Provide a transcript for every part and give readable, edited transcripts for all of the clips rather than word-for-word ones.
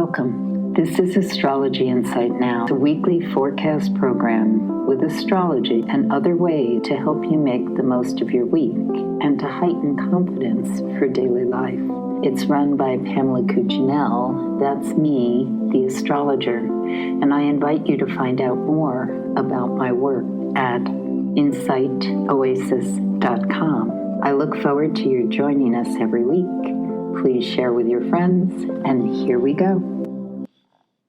Welcome. This is Astrology Insight Now, a weekly forecast program with astrology and other ways to help you make the most of your week and to heighten confidence for daily life. It's run by Pamela Cuccinell, that's me, the astrologer, and I invite you to find out more about my work at insightoasis.com. I look forward to your joining us every week. Please share with your friends, and here we go.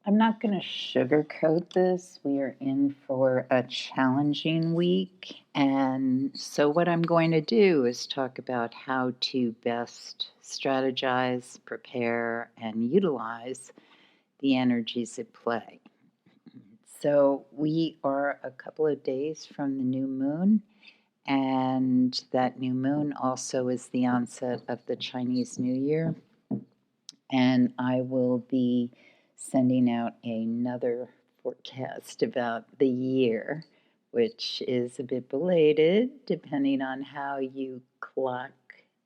I'm not going to sugarcoat this. We are in for a challenging week, and so what I'm going to do is talk about how to best strategize, prepare, and utilize the energies at play. So we are a couple of days from the new moon, and that new moon also is the onset of the Chinese New Year. And I will be sending out another forecast about the year, which is a bit belated, depending on how you clock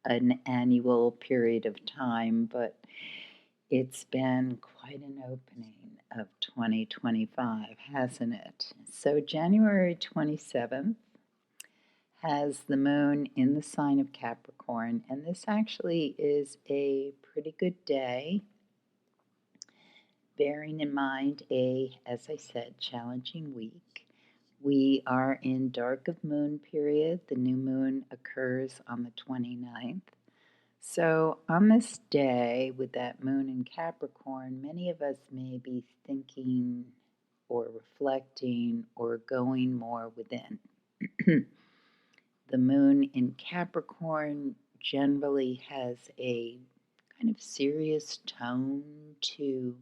an annual period of time. But it's been quite an opening of 2025, hasn't it? So January 27th, has the moon in the sign of Capricorn, and this actually is a pretty good day, bearing in mind as I said, challenging week. We are in dark of moon period. The new moon occurs on the 29th. So on this day, with that moon in Capricorn, many of us may be thinking or reflecting or going more within. The moon in Capricorn generally has a kind of serious tone to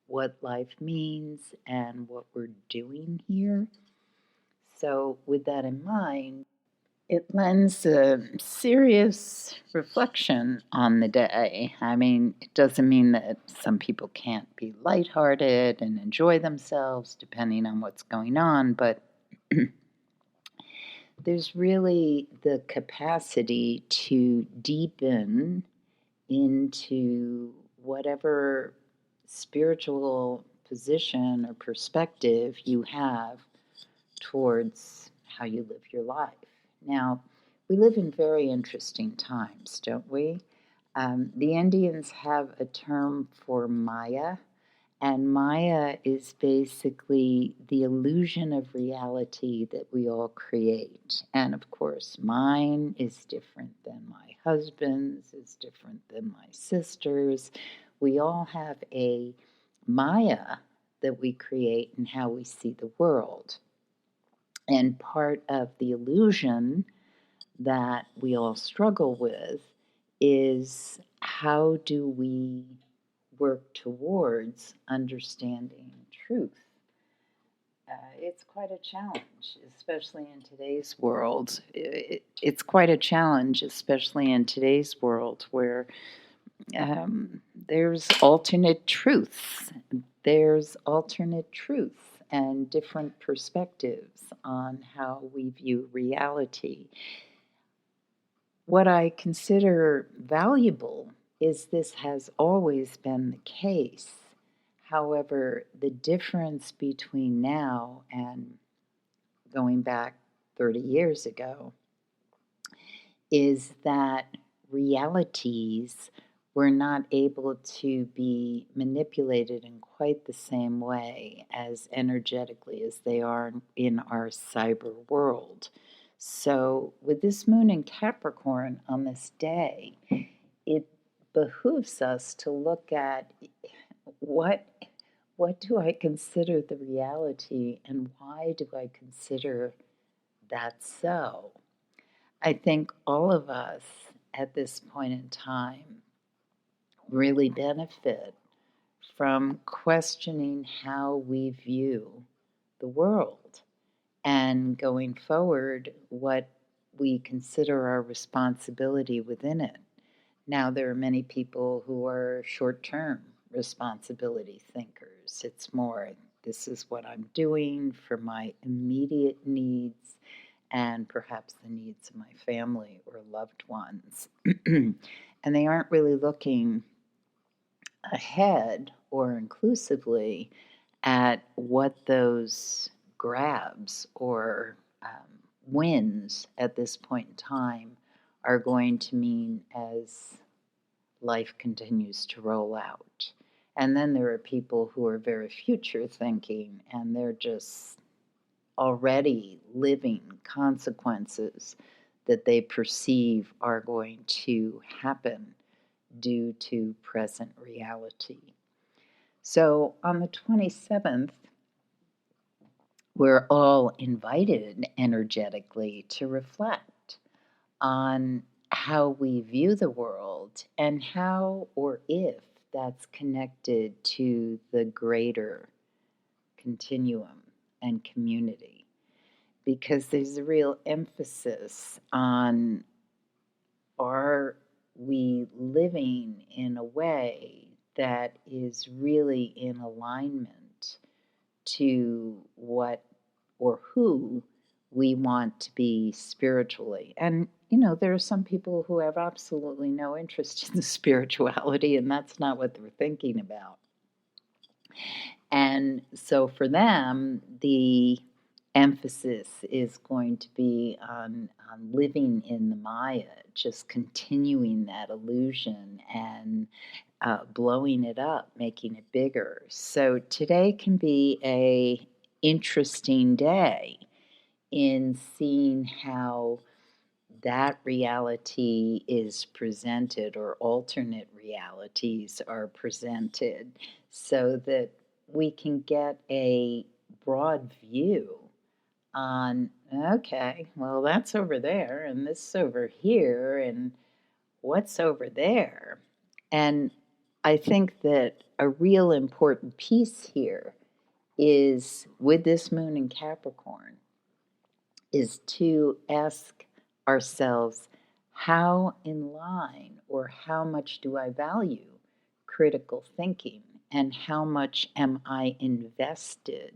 what life means and what we're doing here. So with that in mind, it lends a serious reflection on the day. I mean, it doesn't mean that some people can't be lighthearted and enjoy themselves depending on what's going on, but there's really the capacity to deepen into whatever spiritual position or perspective you have towards how you live your life. Now, we live in very interesting times, don't we? The Indians have a term for Maya, and Maya is basically the illusion of reality that we all create. And of course, mine is different than my husband's, is different than my sister's. We all have a Maya that we create in how we see the world. And part of the illusion that we all struggle with is, how do we work towards understanding truth? It's quite a challenge, especially in today's world. It's quite a challenge, especially in today's world where there's alternate truths. There's alternate truth and different perspectives on how we view reality. What I consider valuable is this has always been the case. However, the difference between now and going back 30 years ago is that realities were not able to be manipulated in quite the same way as energetically as they are in our cyber world. So with this moon in Capricorn on this day, it behooves us to look at what do I consider the reality and why do I consider that so? I think all of us at this point in time really benefit from questioning how we view the world and going forward what we consider our responsibility within it. Now, there are many people who are short-term responsibility thinkers. It's more, this is what I'm doing for my immediate needs and perhaps the needs of my family or loved ones. And they aren't really looking ahead or inclusively at what those grabs or wins at this point in time are going to mean as life continues to roll out. And then there are people who are very future thinking and they're just already living consequences that they perceive are going to happen due to present reality. So on the 27th, we're all invited energetically to reflect on how we view the world and how or if that's connected to the greater continuum and community. Because there's a real emphasis on, are we living in a way that is really in alignment to what or who we want to be spiritually. And, there are some people who have absolutely no interest in the spirituality, and that's not what they're thinking about. And so for them, the emphasis is going to be on living in the Maya, just continuing that illusion and blowing it up, making it bigger. So today can be a interesting day in seeing how that reality is presented or alternate realities are presented so that we can get a broad view on, okay, well, that's over there and this is over here and what's over there. And I think that a real important piece here is with this moon in Capricorn is to ask ourselves, how in line or how much do I value critical thinking and how much am I invested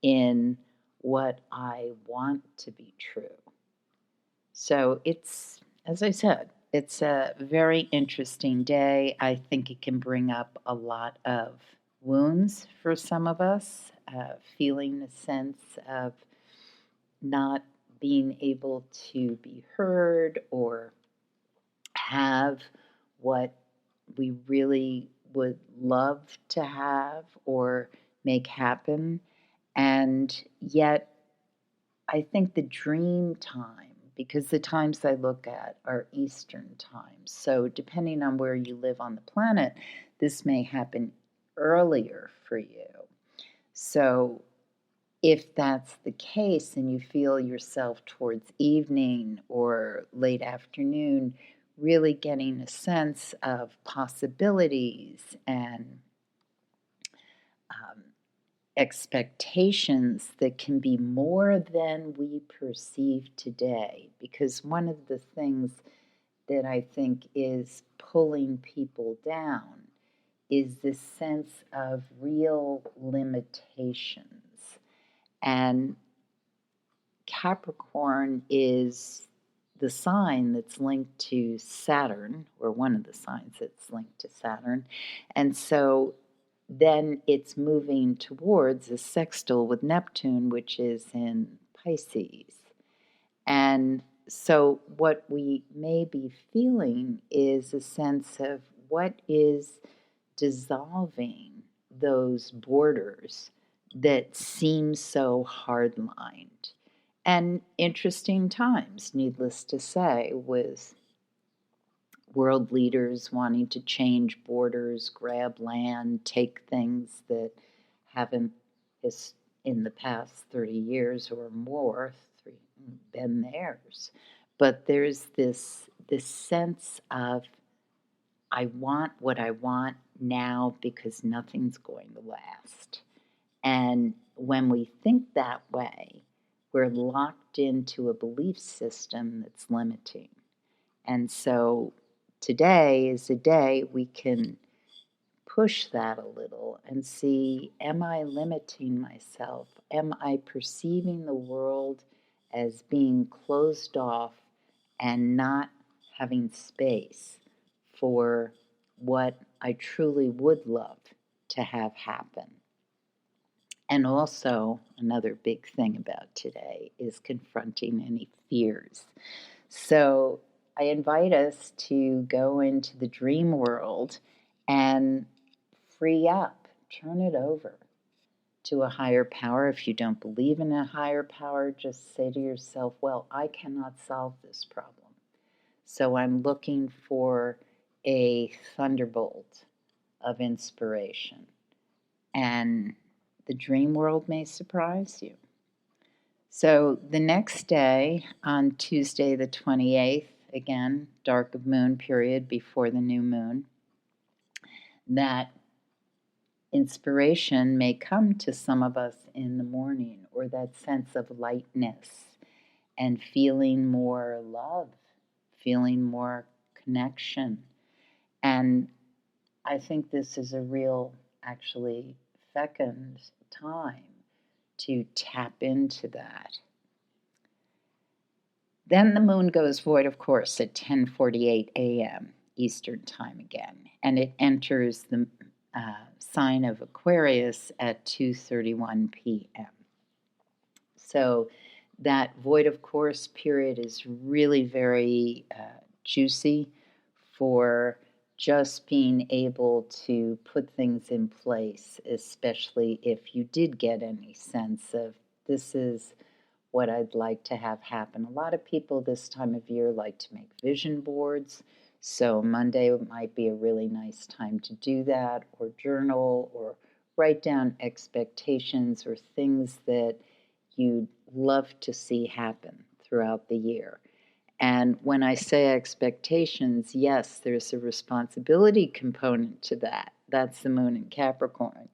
in what I want to be true? So it's, as I said, it's a very interesting day. I think it can bring up a lot of wounds for some of us, feeling a sense of not being able to be heard or have what we really would love to have or make happen. And yet, I think the dream time, because the times I look at are Eastern times. So depending on where you live on the planet, this may happen earlier for you. So if that's the case and you feel yourself towards evening or late afternoon, really getting a sense of possibilities and expectations that can be more than we perceive today. Because one of the things that I think is pulling people down is this sense of real limitations. And Capricorn is the sign that's linked to Saturn, or one of the signs that's linked to Saturn. And so then it's moving towards a sextile with Neptune, which is in Pisces. And so what we may be feeling is a sense of what is dissolving those borders that seem so hard-lined. And interesting times, needless to say, with world leaders wanting to change borders, grab land, take things that haven't in the past 30 years or more been theirs. But there's this sense of, I want what I want now because nothing's going to last. And when we think that way, we're locked into a belief system that's limiting. And so today is a day we can push that a little and see, am I limiting myself? Am I perceiving the world as being closed off and not having space for what I truly would love to have happen. And also, another big thing about today is confronting any fears. So I invite us to go into the dream world and free up, turn it over to a higher power. If you don't believe in a higher power, just say to yourself, well, I cannot solve this problem. So I'm looking for a thunderbolt of inspiration. And the dream world may surprise you. So the next day, on Tuesday the 28th, again, dark of moon period before the new moon, that inspiration may come to some of us in the morning, or that sense of lightness and feeling more love, feeling more connection. And I think this is a real, actually, fecund time to tap into that. Then the moon goes void, of course, at 10:48 a.m. Eastern Time again, and it enters the sign of Aquarius at 2:31 p.m. So that void of course period is really very juicy for just being able to put things in place, especially if you did get any sense of this is what I'd like to have happen. A lot of people this time of year like to make vision boards. So Monday might be a really nice time to do that, or journal, or write down expectations or things that you'd love to see happen throughout the year. And when I say expectations, yes, there's a responsibility component to that. That's the moon in Capricorn.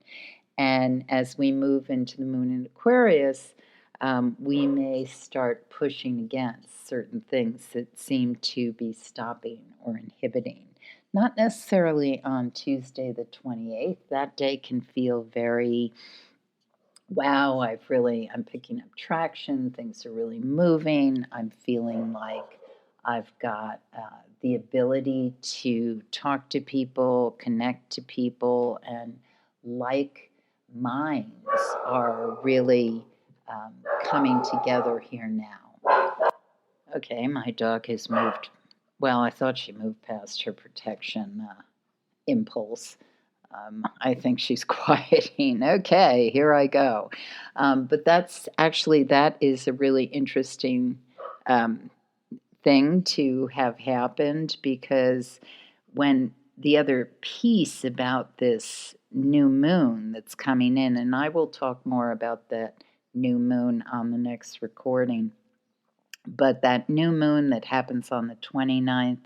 And as we move into the moon in Aquarius, we may start pushing against certain things that seem to be stopping or inhibiting. Not necessarily on Tuesday the 28th. That day can feel very, wow, I'm picking up traction. Things are really moving. I'm feeling like I've got the ability to talk to people, connect to people, and like minds are really coming together here now. Okay, my dog has moved. Well, I thought she moved past her protection impulse. I think she's quieting. Okay, here I go. But that is a really interesting thing to have happened, because when the other piece about this new moon that's coming in, and I will talk more about that new moon on the next recording, but that new moon that happens on the 29th,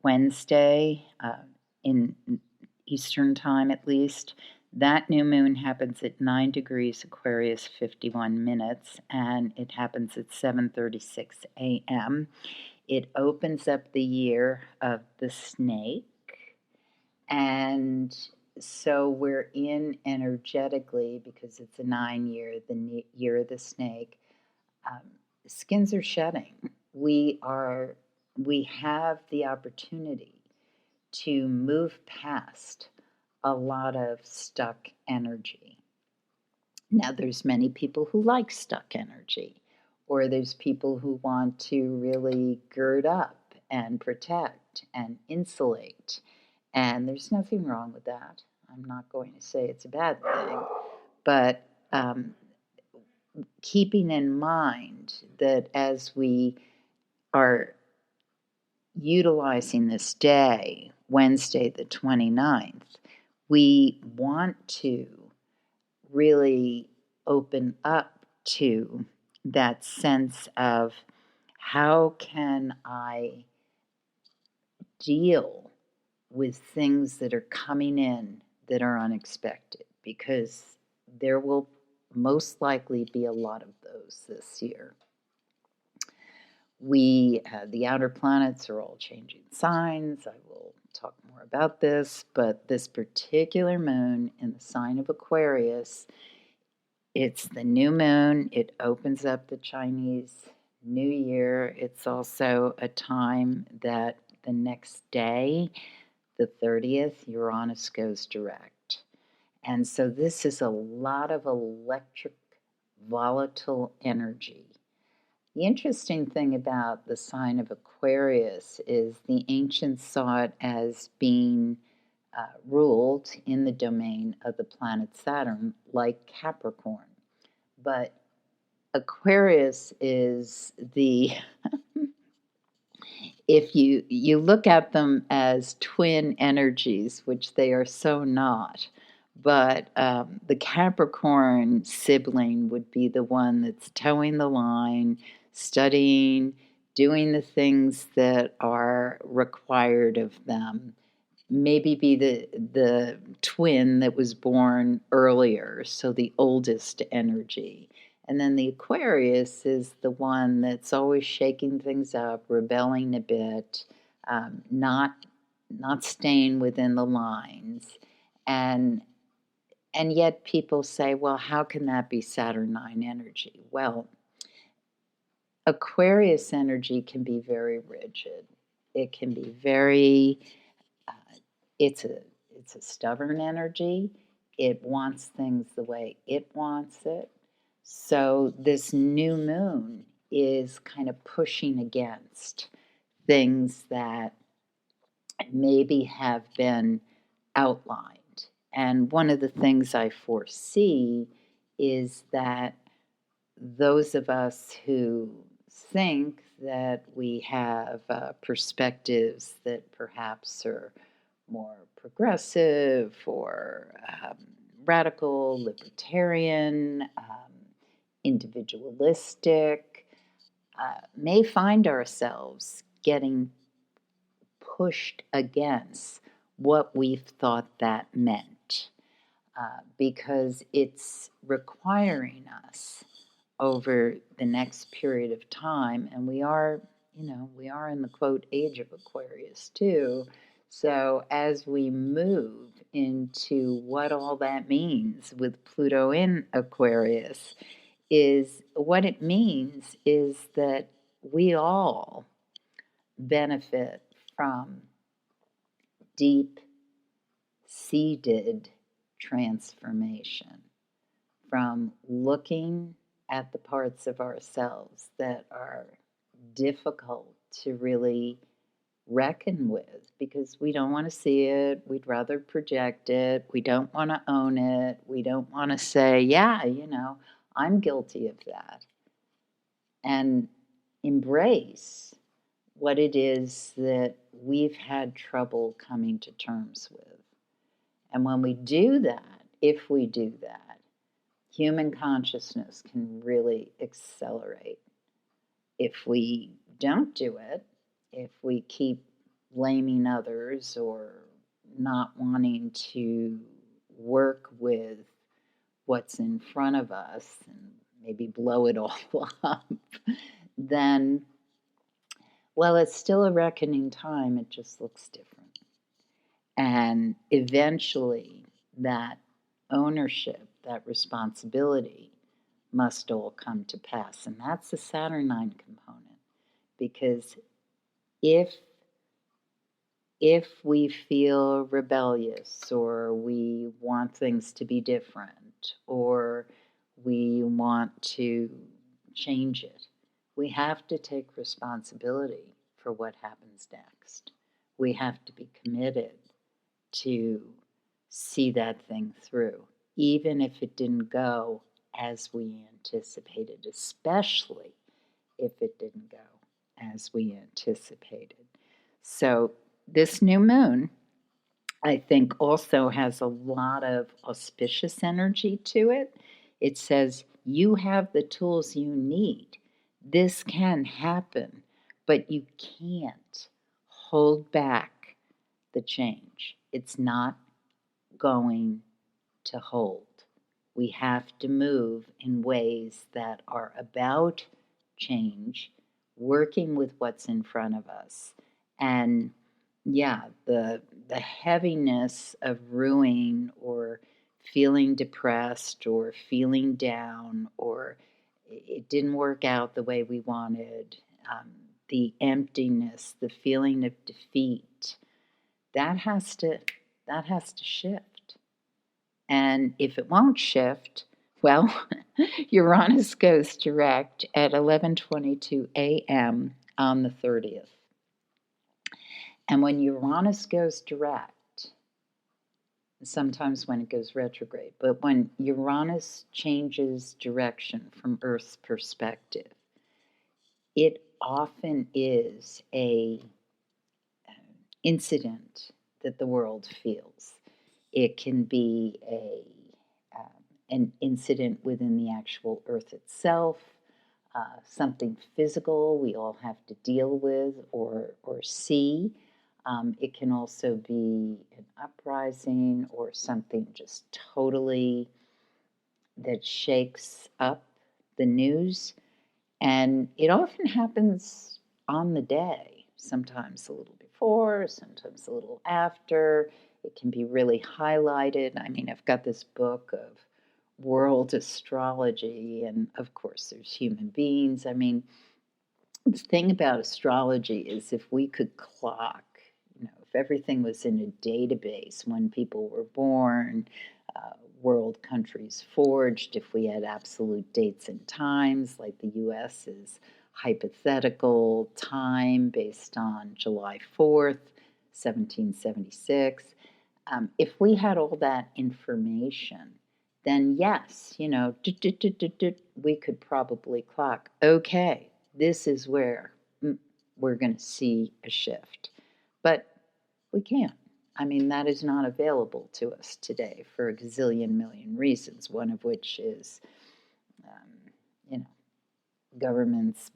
Wednesday, in Eastern Time at least, that new moon happens at 9 degrees Aquarius 51 minutes, and it happens at 7:36 a.m. It opens up the year of the snake, and so we're in energetically, because it's a 9-year, the year of the snake. Skins are shedding. We have the opportunity to move past a lot of stuck energy. Now, there's many people who like stuck energy, or there's people who want to really gird up and protect and insulate, and there's nothing wrong with that. I'm not going to say it's a bad thing, but keeping in mind that as we are utilizing this day, Wednesday the 29th, we want to really open up to that sense of how can I deal with things that are coming in that are unexpected, because there will most likely be a lot of those this year. The outer planets are all changing signs. I will talk more about this, but this particular moon in the sign of Aquarius, it's the new moon. It opens up the Chinese New Year. It's also a time that the next day, the 30th, Uranus goes direct. And so this is a lot of electric, volatile energy. The interesting thing about the sign of Aquarius is the ancients saw it as being ruled in the domain of the planet Saturn, like Capricorn. But Aquarius is the, if you look at them as twin energies, which they are so not, but the Capricorn sibling would be the one that's towing the line, studying, doing the things that are required of them. Maybe be the twin that was born earlier, so the oldest energy. And then the Aquarius is the one that's always shaking things up, rebelling a bit, not staying within the lines, and yet people say, well, how can that be Saturnine energy? Well, Aquarius energy can be very rigid. It can be very it's a stubborn energy. It wants things the way it wants it. So this new moon is kind of pushing against things that maybe have been outlined. And one of the things I foresee is that those of us who think that we have perspectives that perhaps are more progressive or radical, libertarian, individualistic, may find ourselves getting pushed against what we've thought that meant because it's requiring us over the next period of time, and we are in the quote age of Aquarius too. So as we move into what all that means with Pluto in Aquarius, is what it means is that we all benefit from deep seated transformation, from looking at the parts of ourselves that are difficult to really reckon with because we don't want to see it. We'd rather project it. We don't want to own it. We don't want to say, yeah, I'm guilty of that. And embrace what it is that we've had trouble coming to terms with. And when we do that, if we do that, human consciousness can really accelerate. If we don't do it, if we keep blaming others or not wanting to work with what's in front of us and maybe blow it all up, then, well, it's still a reckoning time. It just looks different. And eventually, that ownership, that responsibility must all come to pass. And that's the Saturnine component. Because if we feel rebellious or we want things to be different or we want to change it, we have to take responsibility for what happens next. We have to be committed to see that thing through, even if it didn't go as we anticipated, especially if it didn't go as we anticipated. So this new moon, I think, also has a lot of auspicious energy to it. It says you have the tools you need. This can happen, but you can't hold back the change. It's not going to hold. We have to move in ways that are about change, working with what's in front of us. And yeah, the heaviness of ruining or feeling depressed or feeling down or it didn't work out the way we wanted, the emptiness, the feeling of defeat, that has to shift. And if it won't shift, well, Uranus goes direct at 11:22 a.m. on the 30th. And when Uranus goes direct, sometimes when it goes retrograde, but when Uranus changes direction from Earth's perspective, it often is a incident that the world feels. It can be an incident within the actual Earth itself, something physical we all have to deal with or see. It can also be an uprising or something just totally that shakes up the news. And it often happens on the day, sometimes a little before, sometimes a little after. It can be really highlighted. I mean, I've got this book of world astrology, and of course, there's human beings. I mean, the thing about astrology is if we could clock, if everything was in a database when people were born, world countries forged, if we had absolute dates and times, like the U.S. is hypothetical time based on July 4th, 1776. If we had all that information, then yes, we could probably clock, okay, this is where we're going to see a shift. But we can't. I mean, that is not available to us today for a gazillion million reasons, one of which is,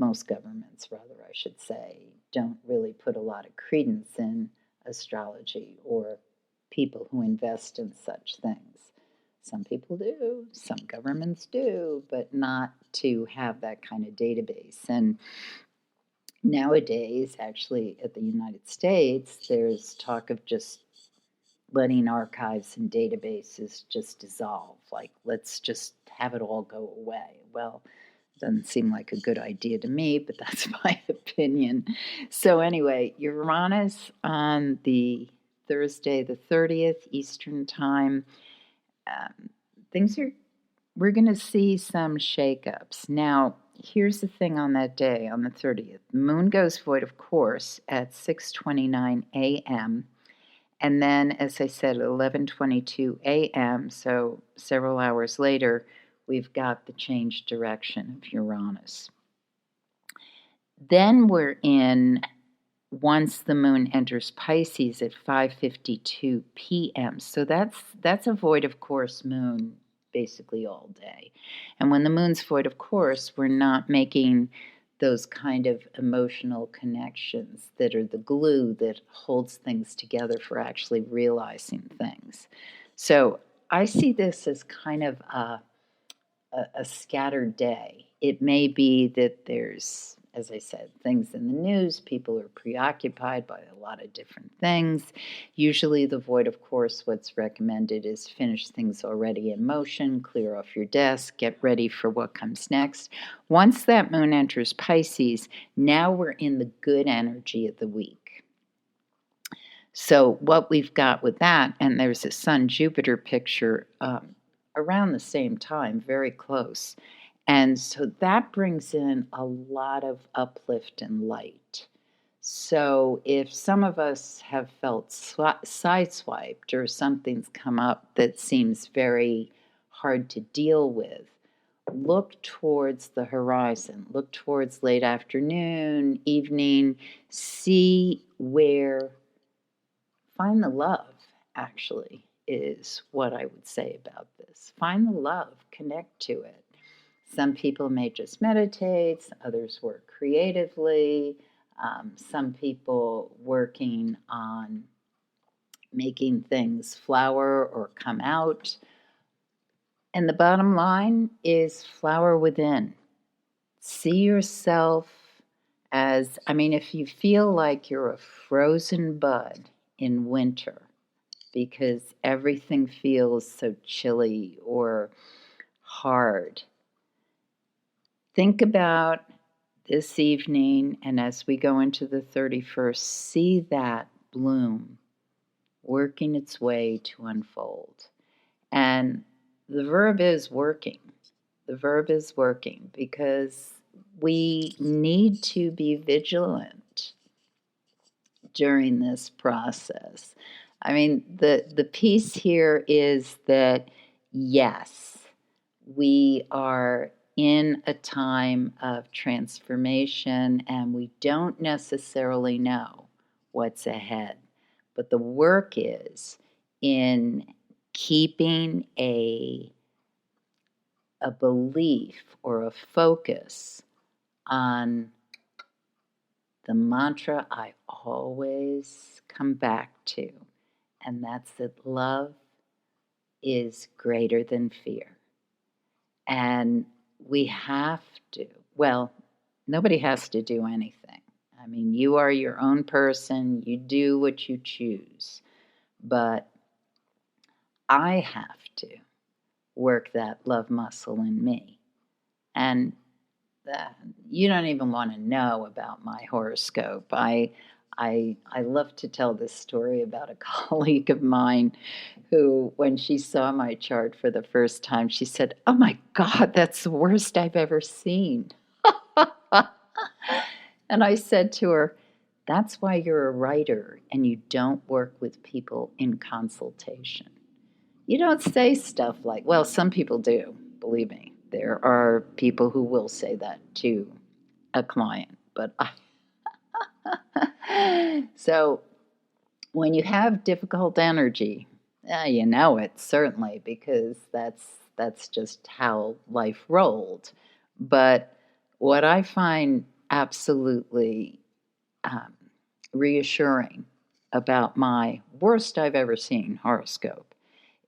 most governments, rather, I should say, don't really put a lot of credence in astrology or people who invest in such things. Some people do, some governments do, but not to have that kind of database. And nowadays, actually, at the United States, there's talk of just letting archives and databases just dissolve. Like, let's just have it all go away. Well, doesn't seem like a good idea to me, but that's my opinion. So anyway, Uranus on the Thursday, the 30th Eastern Time. We're going to see some shakeups. Now, here's the thing on that day, on the 30th. The moon goes void, of course, at 6:29 a.m., and then, as I said, at 11:22 a.m., so several hours later, we've got the changed direction of Uranus. Then we're in, once the moon enters Pisces at 5:52 p.m. So that's a void of course moon basically all day. And when the moon's void of course, we're not making those kind of emotional connections that are the glue that holds things together for actually realizing things. So I see this as kind of a scattered day. It may be that there's, as I said, things in the news. People are preoccupied by a lot of different things. Usually the void, of course, what's recommended is finish things already in motion, clear off your desk, get ready for what comes next. Once that moon enters Pisces, now we're in the good energy of the week. So what we've got with that, and there's a Sun-Jupiter picture around the same time, very close. And so that brings in a lot of uplift and light. So if some of us have felt sideswiped or something's come up that seems very hard to deal with, look towards the horizon. Look towards late afternoon, evening. See where, find the love, actually, is what I would say about this. Find the love, connect to it. Some people may just meditate, others work creatively, some people working on making things flower or come out. And the bottom line is flower within. See yourself as, if you feel like you're a frozen bud in winter because everything feels so chilly or hard, think about this evening, and as we go into the 31st, see that bloom working its way to unfold. And the verb is working. The verb is working because we need to be vigilant during this process. I mean, the piece here is that, yes, we are in a time of transformation and we don't necessarily know what's ahead. But the work is in keeping a belief or a focus on the mantra I always come back to, and that's that love is greater than fear. And we have to, well, nobody has to do anything. I mean, you are your own person, you do what you choose. But I have to work that love muscle in me. And you don't even want to know about my horoscope. I love to tell this story about a colleague of mine who, when she saw my chart for the first time, she said, "Oh my God, that's the worst I've ever seen." And I said to her, "That's why you're a writer and you don't work with people in consultation. You don't say stuff like," well, some people do, believe me. There are people who will say that to a client, but so when you have difficult energy, you know it certainly because that's just how life rolled. But what I find absolutely um, reassuring about my worst I've ever seen horoscope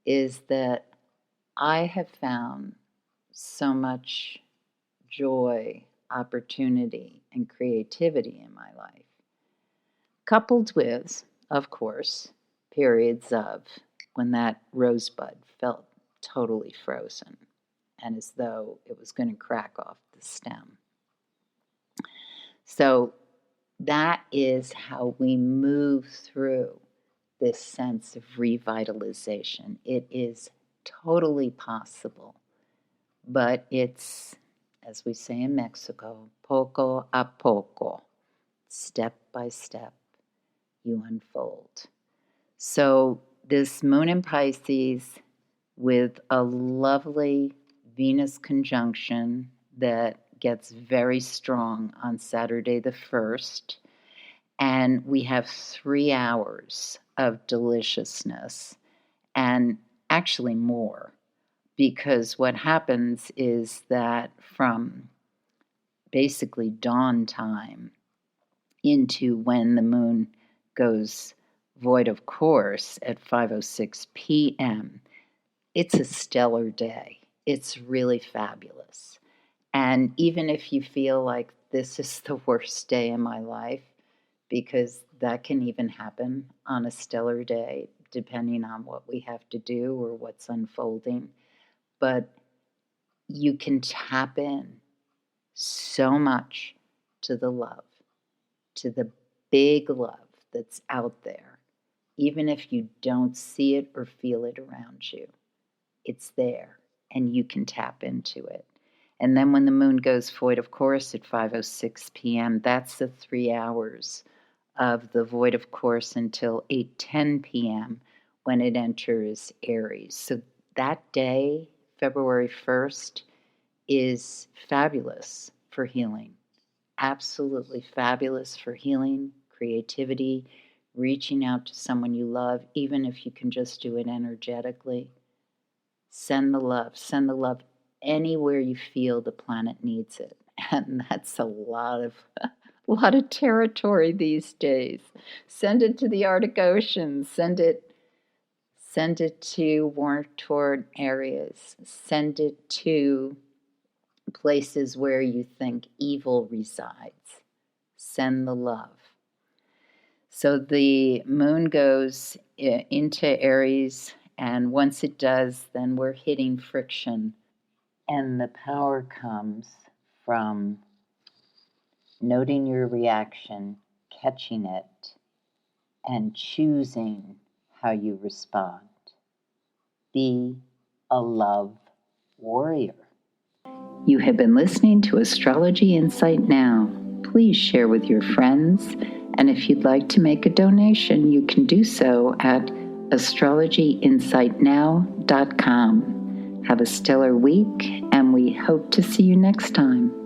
is that I have found so much joy, opportunity, and creativity in my life, coupled with, of course, periods of when that rosebud felt totally frozen and as though it was going to crack off the stem. So that is how we move through this sense of revitalization. It is totally possible, but it's, as we say in Mexico, poco a poco, step by step, you unfold. So this moon in Pisces with a lovely Venus conjunction that gets very strong on Saturday the 1st. And we have 3 hours of deliciousness, and actually more, because what happens is that from basically dawn time into when the moon goes void of course at 5:06 p.m., it's a stellar day. It's really fabulous. And even if you feel like this is the worst day in my life, because that can even happen on a stellar day, depending on what we have to do or what's unfolding. But you can tap in so much to the love, to the big love that's out there, even if you don't see it or feel it around you. It's there, and you can tap into it. And then when the moon goes void of course at 5:06 p.m., that's the 3 hours of the void of course until 8:10 p.m. when it enters Aries. So that day, February 1st, is fabulous for healing. Absolutely fabulous for healing, creativity, reaching out to someone you love, even if you can just do it energetically. Send the love anywhere you feel the planet needs it. And that's a lot of territory these days. Send it to the Arctic Ocean, send it to war-torn areas, send it to places where you think evil resides. Send the love. So the moon goes into Aries, and once it does, then we're hitting friction. And the power comes from noting your reaction, catching it, and choosing how you respond. Be a love warrior. You have been listening to Astrology Insight Now. Please share with your friends, and if you'd like to make a donation, you can do so at astrologyinsightnow.com. Have a stellar week, and we hope to see you next time.